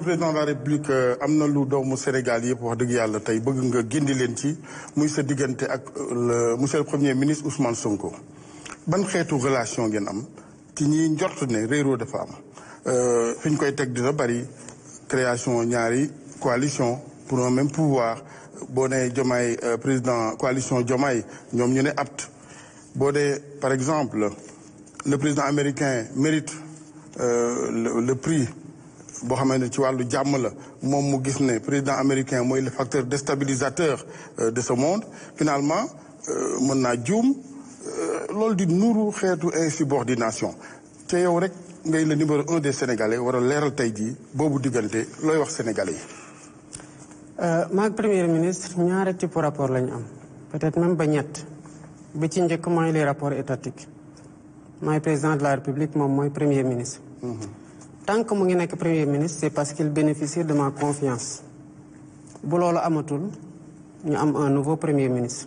président de la république am na lu doomu Sénégal yëpp wax dëgg yàlla tey bëgg nga gindi leen ci muy sa diggante ak monsieur le premier ministre Ousmane Sonko ban xeetu relation ngeen am ci ñi njort ne réeroo dafa am fi ñu koy teg dina bari création ñaari coalition pour un même pouvoir boo nee Diomaye président coalition Diomaye ñoom ñu ne apte boo dee par exemple le président américain mérite le prix boo xamee ne ci wàllu jàmm la moom mu gis ne président américain mooy le facteur déstabilisateur de ce monde finalement mën naa juum loolu di nuru xeetu insubordination te yow rek ngay le numéro 1 des sénégalais war a leeral tey jii boobu diggante looy wax sénégalais yi. maag premier ministre ñaari type rapport la ñu am peut-être même ba ñett bi ci njëkk mooy les rapports étatiques mooy président de la république moom mooy premier ministre. Tant que mu ngi nekk premier ministre c'est parce qu'il bénéficie de ma confiance bu loolu amatul ñu am un nouveau premier ministre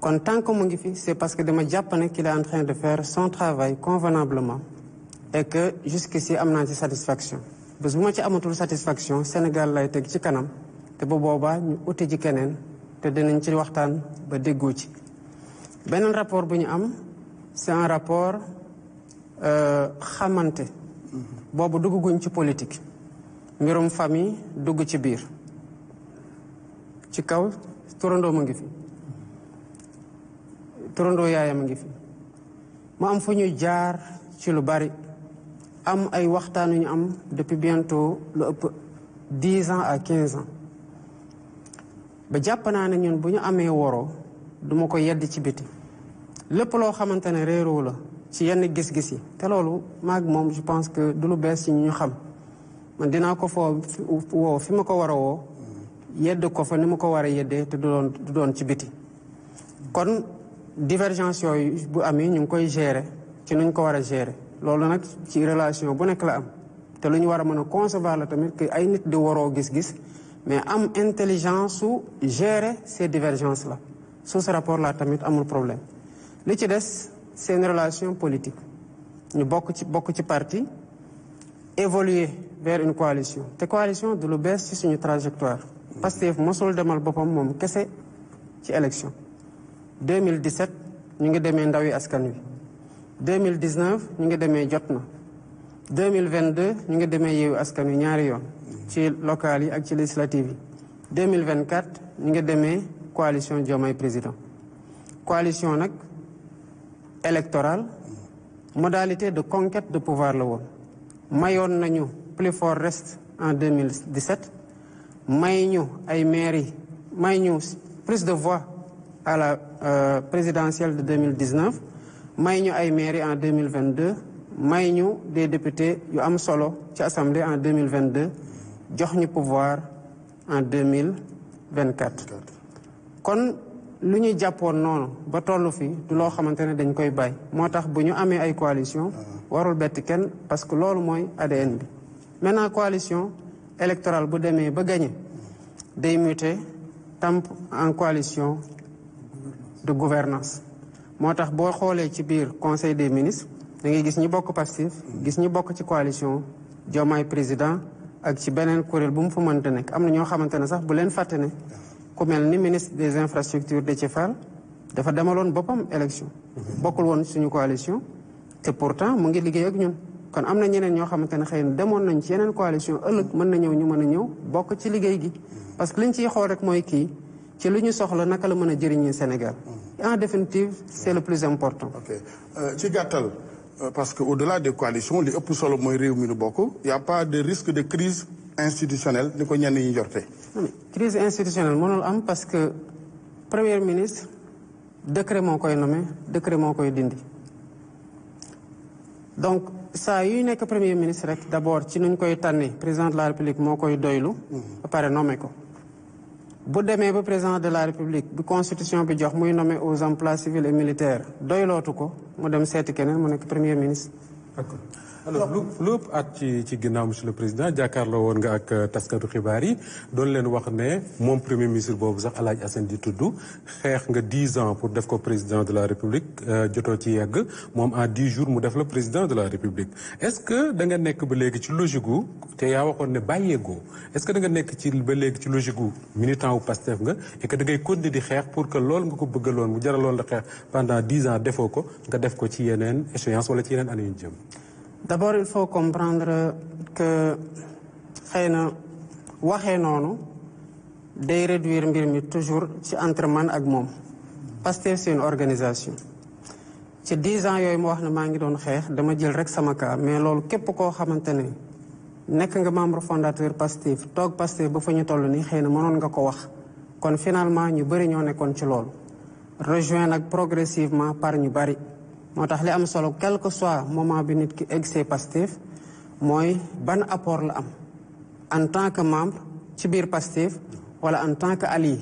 kon tant que mu ngi fi c'est parce que dama jàpp ne qu'il est en train de faire son travail convenablement et que jusqu'ici am naa ci satisfaction bés bu ma ci amatul satisfaction Sénégal lay teg ci kanam te bu boobaa ñu uti ci keneen te dinañ ci waxtaan ba déggoo ci beneen rapport bu ñu am c'est un rapport xamante boobu dugguñ ci politique mbirum famille dugg ci biir ci kaw turandoo ma ngi fi turandoo yaayam a ngi fi mu am fu ñuy jaar ci lu bari am ay waxtaan yu ñu am depuis bientôt lu ëpp 10 ans à 15 ans ba jàpp naa ne ñun bu ñu amee woroo duma ko yedd ci biti lépp loo xamante ne réeroo la ci yenn gis-gis yi te loolu maag moom je pense que du lu bees ci ñu xam man dinaa ko woo fi ma ko war a woo yedd ko fa ni ma ko war a yeddee te du doon ci biti kon divergence yooyu bu amee ñu ngi koy gérer ci nuñ ko war a gérer loolu nag ci relation bu nekk la am te lu ñu war a mën a concevoir la tamit que ay nit di waroo gis-gis mais am intelligence su gérer ces divergences là sous ce rapport là tamit amul problème li ci des c'est une relation politique ñu bokk ci parti évoluer vers une coalition te coalition du lu bees ci suñu trajectoire Pastef mosul demal boppam moom kese ci élection 2017 ñu ngi demee ndawi askan wi 2019 ñu ngi demee jot na 2022 ñu ngi demee yeewu askan wi ñaari yoon ci local yi ak ci législative yi 2024 ñu ngi demee coalition Diomaye président coalition nag électorale modalité de conquête de pouvoir la woon mayoon nañu plus fort reste en 2017 may ñu ay mairie may ñu plus de voix à la présidentielle de 2019 may ñu ay mairie en 2022 may ñu des députés yu am solo ci assemblée en 2022 jox ñu pouvoir en 2024 kon lu ñuy jàppoon noonu ba tollu fi du loo xamante ne dañ koy bàyyi moo tax bu ñu amee ay coalition warul bett kenn parce que loolu mooy ADN bi maintenant coalition électorale bu demee ba gagné day muter tamp en coalition de gouvernance moo tax boo xoolee ci biir conseil des ministres da ngay gis ñi bokk Pastef gis ñi bokk ci coalition Diomaye président ak ci beneen kuréel bu mu fa mënta nekk am na ñoo xamante ne sax bu leen fàtte ne ku mel ni ministre des infrastructures Déthié Fall dafa demaloon boppam élection bokkul woon suñu coalition te pourtant mu ngi liggéey ak ñun kon am na ñeneen ñoo xamante ne xëy na demoon nañ ci yeneen coalition ëllëg mën na ñëw ñu mën a ñëw bokk ci liggéey gi parce que liñ ciy xool rek mooy kii ci lu ñu soxla naka la mën a jëriñee Sénégal en définitive c'est le plus important. ok ci gàttal parce que au-delà des coalitions li ëpp solo mooy réew mi nu bokk y a pas de risque de crise institutionnelle ni ko ñenn ñi jorte. crise institutionnelle mënul am parce que premier ministre décret moo koy nommé décret moo koy dindi donc saa yuy nekk premier ministre rek d'abord ci nuñ koy tànnee président de la république moo koy doylu ba pare nommé ko bu demee ba président de la république bi constitution bi jox muy nommé aux emplois civils et militaires doylootu ko mu dem seeti keneen mu nekk premier ministre d'accord alors lu ëpp at ci ginnaaw monsieur le président jàkkaarloo woon nga ak taskatu xibaar yi doon leen wax ne moom premier ministre boobu sax El Hadj Assane di tudd xeex nga 10 ans pour def ko président de la république jotoo ci yegg moom en 10 jours mu def la président de la république est-ce que da nga nekk ba léegi ci logique gu te yaa waxoon ne bàyyeegoo est-ce que da nga nekk ci ba léegi ci logique gu militant wu Pastef nga et que da ngay continuer di xeex pour que loolu nga ko bëggaloon mu jaraloon la xeex pendant 10 ans defoo ko nga def ko ci yeneen échéance wala ci yeneen année yu jëm. D'abord il faut comprendre que xëy na waxee noonu day réduire mbir mi toujours ci entre man ak moom Pastef c'est une organisation ci 10 ans yooyu mu wax ne maa ngi doon xeex dama jël rek sama cas mais loolu képp koo xamante ne nekk nga membre fondateur Pastef toog Pastef ba fa ñu toll nii xëy na mënoon nga ko wax kon finalement ñu bëri ñoo nekkoon ci loolu rejoint nag progressivement par ñu bëri moo tax li am solo quel que soit moment bi nit ki egg see Pastef mooy ban apport la am en tant que membre ci biir Pastef wala en tant que allié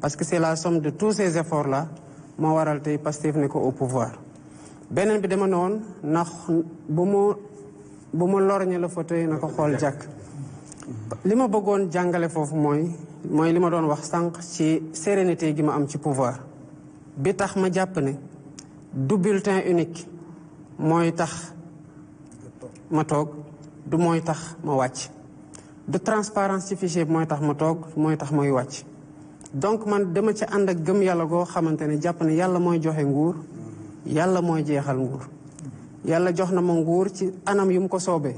parce que c'est la somme de tous ces efforts là moo waral tey Pastef ne ko au pouvoir beneen bi dama noonu ndax bu mu lorñe la fauteuil na ko xool jàkk li ma bëggoon jàngale foofu mooy li ma doon wax sànq ci sérénité gi ma am ci pouvoir bi tax ma jàpp ne du bulletin unique mooy tax ma toog du mooy tax ma wàcc du transparence ci fichier bi mooy tax ma toog mooy tax may wàcc donc man dama ci ànd ak gëm yàlla goo xamante ne jàpp ne yàlla mooy joxe nguur yàlla mooy jeexal nguur yàlla jox na ma nguur ci anam yu mu ko soobee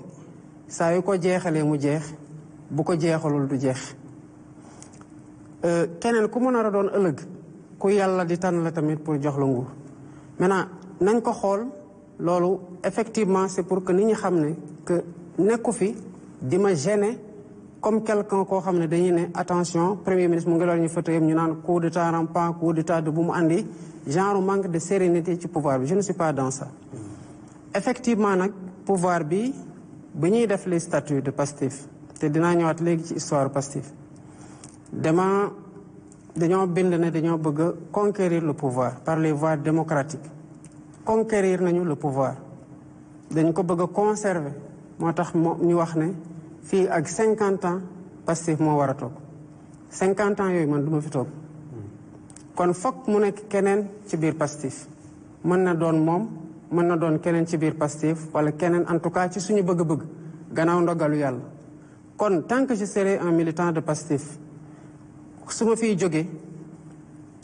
saa yu ko jeexalee mu jeex bu ko jeexalul du jeex keneen ku mu nar a doon ëllëg ku yàlla di tànn la tamit pour jox la nguur maintenant nañ ko xool loolu effectivement c'est pour que nit ñi xam ne que nekku fi di ma gêner comme quelqu'un koo xam ne dañuy ne attention premier ministre mu ngi loolu ñu fauteuil ñu naan coup d'état rampant coup d'état de bu mu andi genre manque de sérénité ci pouvoir bi je ne suis pas dans ça effectivement nag pouvoir bi ñuy def les statuts de Pastef te dinaa ñëwaat léegi ci histoire Pastef dañoo bind ne dañoo bëgg a conquérir le pouvoir par les voies démocratiques conquérir nañu le pouvoir dañ ko bëgg a conserver moo tax ñu wax ne fii ak 50 ans Pastef moo war a toog 50 ans yooyu man du ma fi toog kon fokk mu nekk keneen ci biir Pastef mën na doon moom mën na doon keneen ci biir Pastef wala keneen en tout cas ci suñu bëgg-bëgg gannaaw ndogalu yàlla kon tant que je serai un militant de Pastef su ma fiy jóge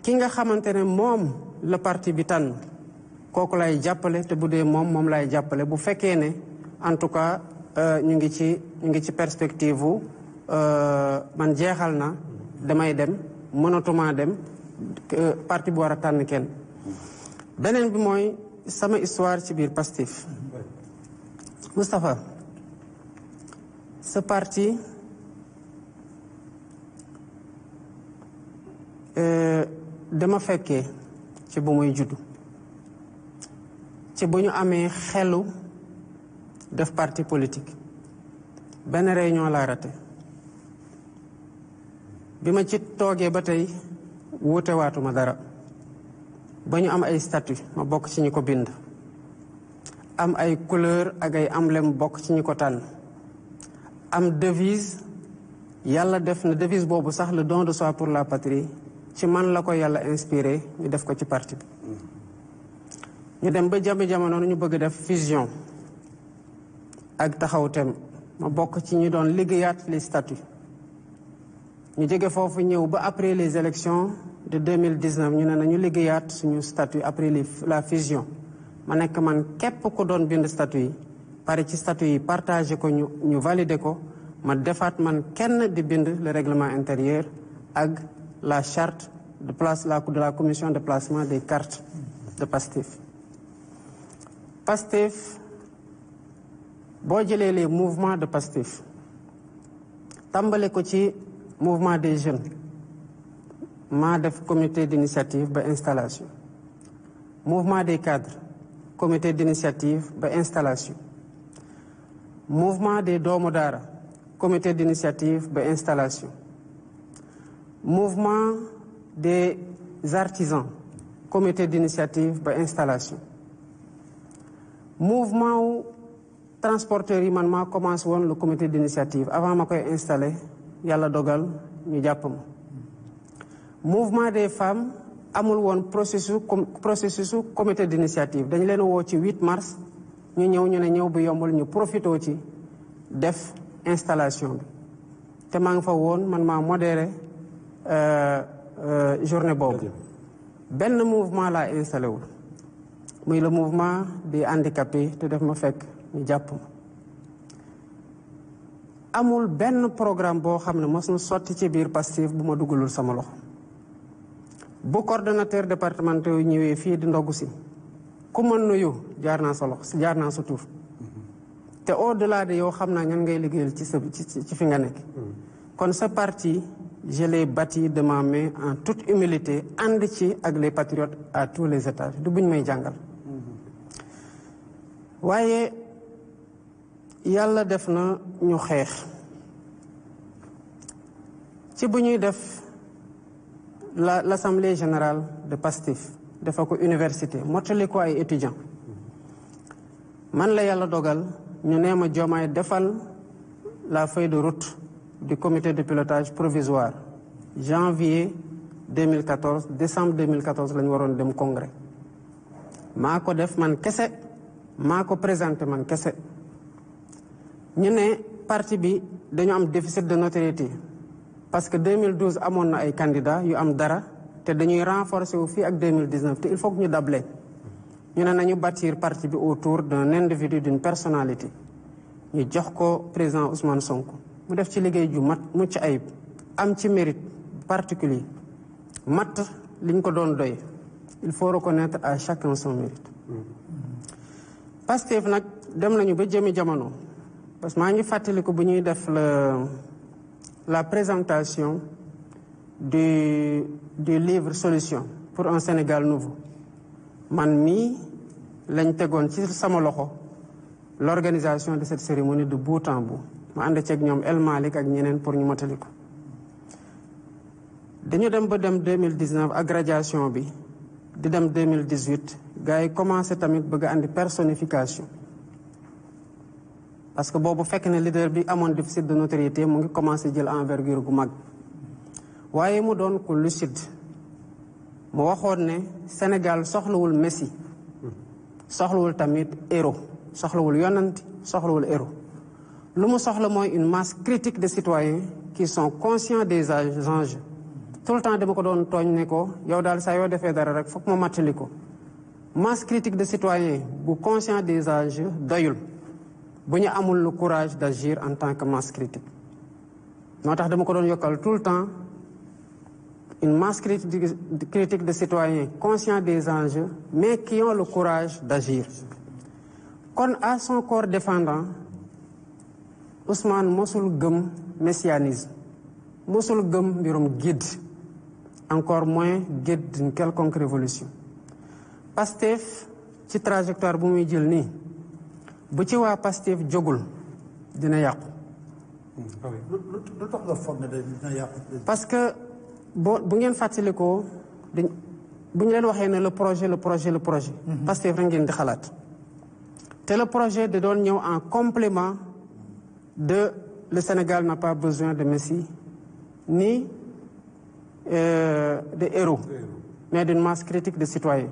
ki nga xamante ne moom la parti bi tànn kooku lay jàppale te bu dee moom lay jàppale bu fekkee ne en tout cas ñu ngi ci perspective wu man jeexal na damay dem mënatuma dem parti bu war a tànn kenn beneen bi mooy sama histoire ci biir Pastef Moustapha ce parti dama fekkee ci bu muy juddu ci bu ñu amee xelu def parti politique benn réunion laa raté bi ma ci toogee ba tey wuute waatuma dara ba ñu am ay statut ma bokk ci ñi ko bind am ay couleur ak ay emblème bokk ci ñi ko tànn am devise yàlla def na devise boobu sax le don de soi pour la patrie ci man la ko yàlla inspiré ñu def ko ci parti bi ñu dem ba jamono ñu bëgg def fusion ak taxaw tem ma bokk ci ñu doon liggéeyaat les statuts ñu jóge foofu ñëw ba après les élections de 2019 ñu ne nañu liggéeyaat suñu statut après la fusion ma nekk man képp ku doon bind statut yi pare ci statut yi partagé ko ñu validé ko ma defaat man kenn di bind le règlement intérieur ak la charte de la commission de placement des cartes de Pastef Pastef boo jëlee les mouvements de Pastef tàmbale ko ci mouvement des jeunes maa def comité d'initiative ba installation mouvement des cadres comité d'initiative ba installation mouvement des doomu daara comité d'initiative ba installation mouvement des artisans comité d'initiative ba installation mouvement transporteurs yi man maa commencé woon le comité d'initiative avant ma koy installé yàlla dogal ñu jàpp ma mouvement des femmes amul woon processus comité d'initiative dañu leen woo ci 8 mars ñu ne ñëw bi yombul ñu profitoo ci def installation bi te maa ngi fa woon man maa modéré journée boobu benn mouvement laa installé wul muy le mouvement des handicapés te def ma fekk ñu jàpp ma amul benn programme boo xam ne mos na sotti ci biir Pastef bu ma dugalul sama loxo bu coordonnateur départemental yu ñëwee fii di ndogu si ku mën nuyu jaar naa sa loxo jaar naa sa tur te au delà de yow xam naa ñan ngay liggéeyal ci fi nga nekk kon sa parti je l'ai bâti de ma main en toute humilité ànd ci ak les patriotes à tous les étages du buñ may jàngal waaye yàlla def na ñu xeex ci bu ñuy def l'assemblée générale de Pastef dafa ko université mottali ko ay étudiants man la yàlla dogal ñu nee ma Diomaye defal la feuille de route du comité de pilotage provisoire janvier 2014 décembre 2014 la ñu waroon dem congrès maa ko def man kese maa ko présenté man kese ñu ne parti bi dañu am déficit de notoriété parce que 2012 amoon na ay candidats yu am dara te dañuy renforcer wu fii ak 2019 te il faut que ñu dable ñu ne nañu bâtir parti bi autour d'un individu d'une personnalité ñu jox ko président Ousmane Sonko mu def ci liggéey ju mat mucc ayib am ci mérite particulier mat liñ ko doon doy il faut reconnaître à chacun son mérite Pastef nag dem nañu ba jëmi jamono parce que maa ngi fàttaliku bu ñuy def la présentation du livre Solution pour un Sénégal nouveau man mii lañ tegoon ci sama loxo l'organisation de cette cérémonie de bout en bout ma ànd ceeg ñoom El Malick ak ñeneen pour ñu motali ko dañu dem ba dem 2019 ak radiation bi di dem 2018 gars yi commencé tamit bëgg a andi personnification parce que boobu fekk ne leader bi amoon déficit de notoriété mu ngi commencé jël envergure gu mag waaye mu doon ku lucide mu waxoon ne Sénégal soxlawul Messi soxlawul tamit héros soxlawul yonanti soxlawul héros lu mu soxla mooy une masse critique de citoyens qui sont conscients des enjeux tout le temps dama ko doon tooñ ne ko yow daal saa yoo defee dara rek foog ma mattali ko masse critique de citoyens bu conscient des enjeux doyul bu ñu amul le courage d'agir en tant que masse critique moo tax dama ko doon yokkal tout le temps une masse critique de citoyens conscients des enjeux mais qui ont le courage d'agir kon à son corps défendant Ousmane mosul gëm messianisme mosul gëm mbirum guide encore moins guide d'une quelconque révolution Pastef ci trajectoire bu muy jël nii bu ci waa Pastef jógul dina yàqu lu tax nga foog ne dina yàqu parce que bu ngeen fàttalikoo bu ñu leen waxee ne le projet Pastef rek ngeen di xalaat te le projet da doon ñëw en complément de le Sénégal n'a pas besoin de Messi ni de héros mais d'une masse critique de citoyens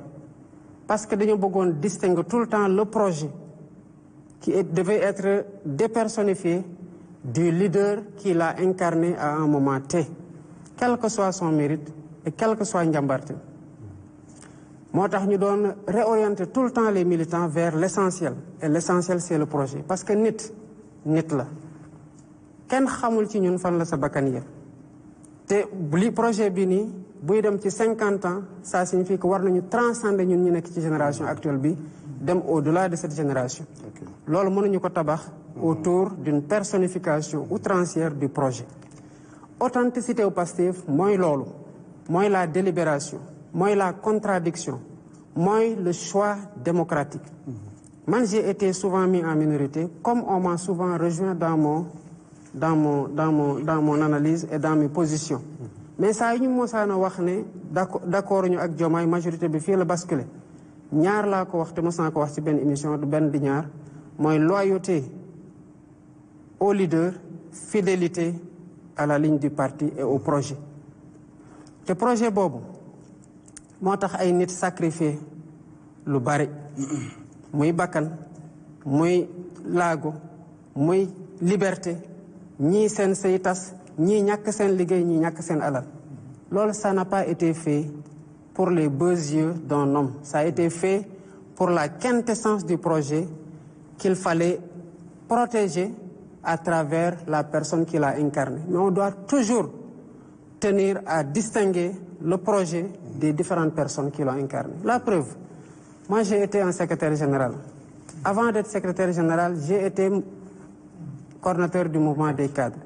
parce que dañu bëggoon distinguer tout le temps le projet qui devait être dépersonnifié du leader qui l'a incarné à un moment T quel que soit son mérite et quel que soit njàmbarte moo tax ñu doon réorienter tout le temps les militants vers l'essentiel et l'essentiel c'est le projet parce que nit la kenn xamul ci ñun fan la sa bakkan yem te li projet bi nii buy dem ci 50 ans ça signifie que war nañu transcender ñun ñu nekk ci génération actuelle bi dem au-delà de cette génération loolu mënuñu ko tabax autour d'une personnification outrancière du projet authenticité au Pastef mooy loolu mooy la délibération mooy la contradiction mooy le choix démocratique man j'ai été souvent mis en minorité comme on m'a souvent rejoint dans mon analyse et dans mes positions mais saa yu ñu mosaana wax ne d'accord ñu ak Diomaye majorité bi fii la basculer ñaar laa ko wax te mos naa ko wax ci benn émission du benn di ñaar mooy loyauté au leader, fidélité à la ligne du parti et au projet. te projet boobu moo tax ay nit sacrifié lu bari muy bakkan muy laago muy liberté ñii seen sëy tas ñii ñàkk seen liggéey ñii ñàkk seen alal loolu ça n'a pas été fait pour les beaux yeux d'un homme. Ça a été fait pour la quintessence du projet qu'il fallait protéger à travers la personne qui l'a incarné. Mais on doit toujours tenir à distinguer le projet des différentes personnes qui l'ont incarné. La preuve, moi j'ai été un secrétaire général. Avant d'être secrétaire général, j'ai été coordonnateur du mouvement des cadres.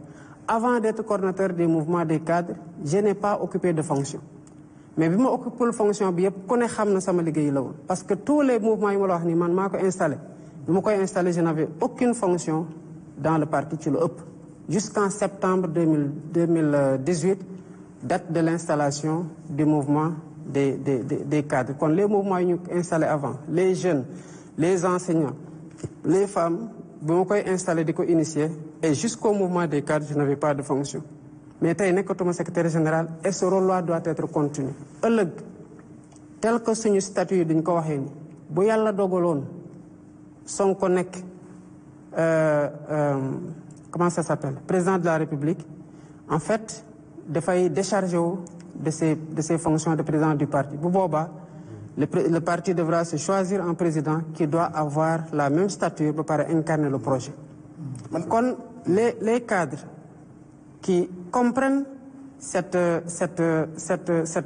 Avant d'être coordonnateur du mouvement des cadres, je n'ai pas occupé de fonction. Mais bi ma occupé fonction bi yëpp ku ne xam na sama liggéey la woon parce que tous les mouvements yi ma la wax ni man maa ko installé bi ma koy installé je n'avais aucune fonction dans le parti ci lu ëpp jusqu'en septembre 2018 date de l'installation du mouvement des cadres kon les mouvements yi ñu installé avant les jeunes les enseignants les femmes bi ma koy installé di ko initier et jusqu'au mouvement des cadres je n'avais pas de fonction. Mais tey nekkatuma secrétaire général et ce rôle-là doit être continu ëllëg tel que suñu statut yi duñ ko waxee ni bu yàlla dogaloon Sonko nekk comment ça s'appelle président de la République en fait dafay décharger wu de ses fonctions de président du parti bu boobaa le parti devra se choisir un président qui doit avoir la même stature ba pare incarner le projet kon les cadres qui comprennent cette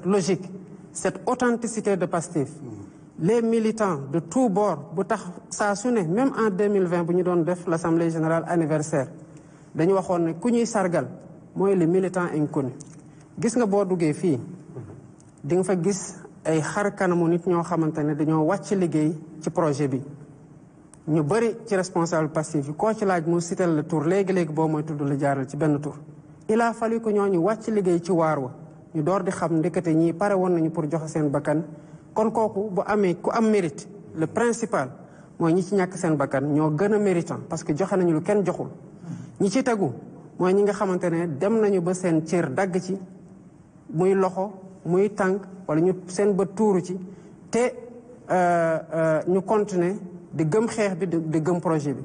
logique, cette authenticité de Pastef. Les militants de tous bords, bu tax saa su ne même en 2020 bu ñu doon def l'Assemblée générale anniversaire dañu waxoon ne ku ñuy sargal mooy les militants inconnus. Gis nga boo duggee fii di nga fa gis ay xar kanamu nit ñoo xamante ne dañoo wàcc liggéey ci projet bi. ñu bëri ci responsable Pastef yi koo ci laaj mu sital la tur léegi-léegi boo mooy tudd la jaaral ci benn tur. Il a fallu que ñooñu wàcc liggéey ci waar wa ñu door di xam ndekete ñii pare woon nañu pour joxe seen bakkan kon kooku bu amee ku am mérite le principal mooy ñi ci ñàkk seen bakkan ñoo gën a méritant parce que joxe nañu lu kenn joxul. ñi ci tegu mooy ñi nga xamante ne dem nañu ba seen cër dagg ci muy loxo muy tànk wala ñu seen bët tuuru ci te ñu continuer di gëm xeex bi di gëm projet bi.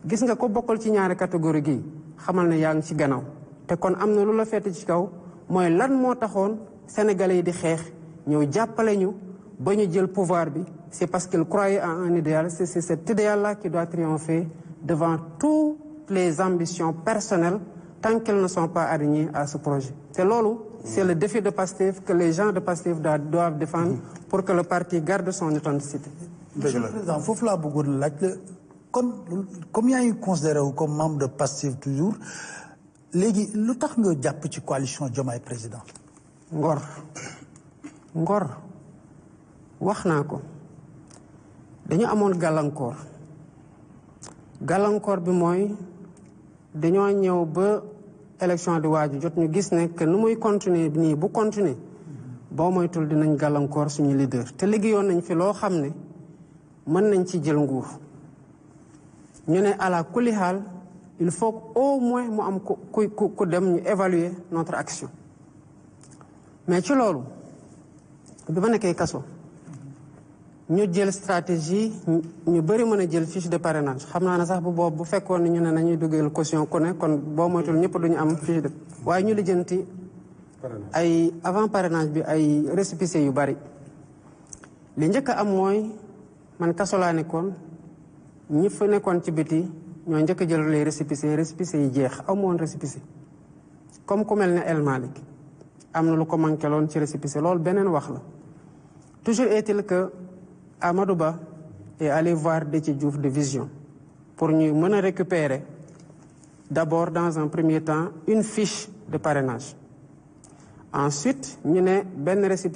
Gis nga ko bokkal ci ñaari catégorie gi xamal ne yaa ngi ci gannaaw. te kon am na lu la fete ci kaw mooy lan moo taxoon sénégalais yi di xeex ñëw jàppale ñu ba ñu jël pouvoir bi c'est parce qu'ils croyaient en un idéal c'est cet idéal-là qui doit triompher devant toutes les ambitions personnelles tant qu'elles ne sont pas alignées à ce projet te loolu c'est le défi de Pastef que les gens de Pastef doivent défendre pour que le parti garde son authenticité. Monsieur le Président foofu laa bëggoon laaj la kon comme yaa ngi considéré wu comme membre de Pastef toujours léegi lu tax nga jàpp ci coalition Diomaye président. ngor wax naa ko dañu amoon gàllankoor bi mooy dañoo ñëw ba élection di waaju jot ñu gis ne que nu muy continuer nii bu continuer boo moytul dinañ gàllankoor suñu leader te liggéeyoon nañ fi loo xam ne mën nañ ci jël nguur ñu ne ala kulli haal il faut au moins mu am ku dem ñu évaluer notre action mais ci loolu bi ma nekkee kaso ñu jël stratégie ñu bëri mën a jël fiche de parrainage xam naa ne sax bu boobu bu fekkoon ni ñu ne nañuy dugal caution ku ne kon boo moytul ñëpp duñu am fiche de waaye ñu lijjanti ay avant parrainage bi ay récépissé yu bari li njëkk a am mooy man kaso laa nekkoon ñi fa nekkoon ci biti ñoo njëkk a jël les récépissés yi jeex amoon récépissé comme ku mel ne El Malick am na lu ko manqué loon ci récépissé loolu beneen wax la toujours est-il que Amadou Ba est allé voir Déthié Diouf de Vision pour ñu mën a récupérer d'abord dans un premier temps une fiche de parrainage ensuite ñu ne benn récépissé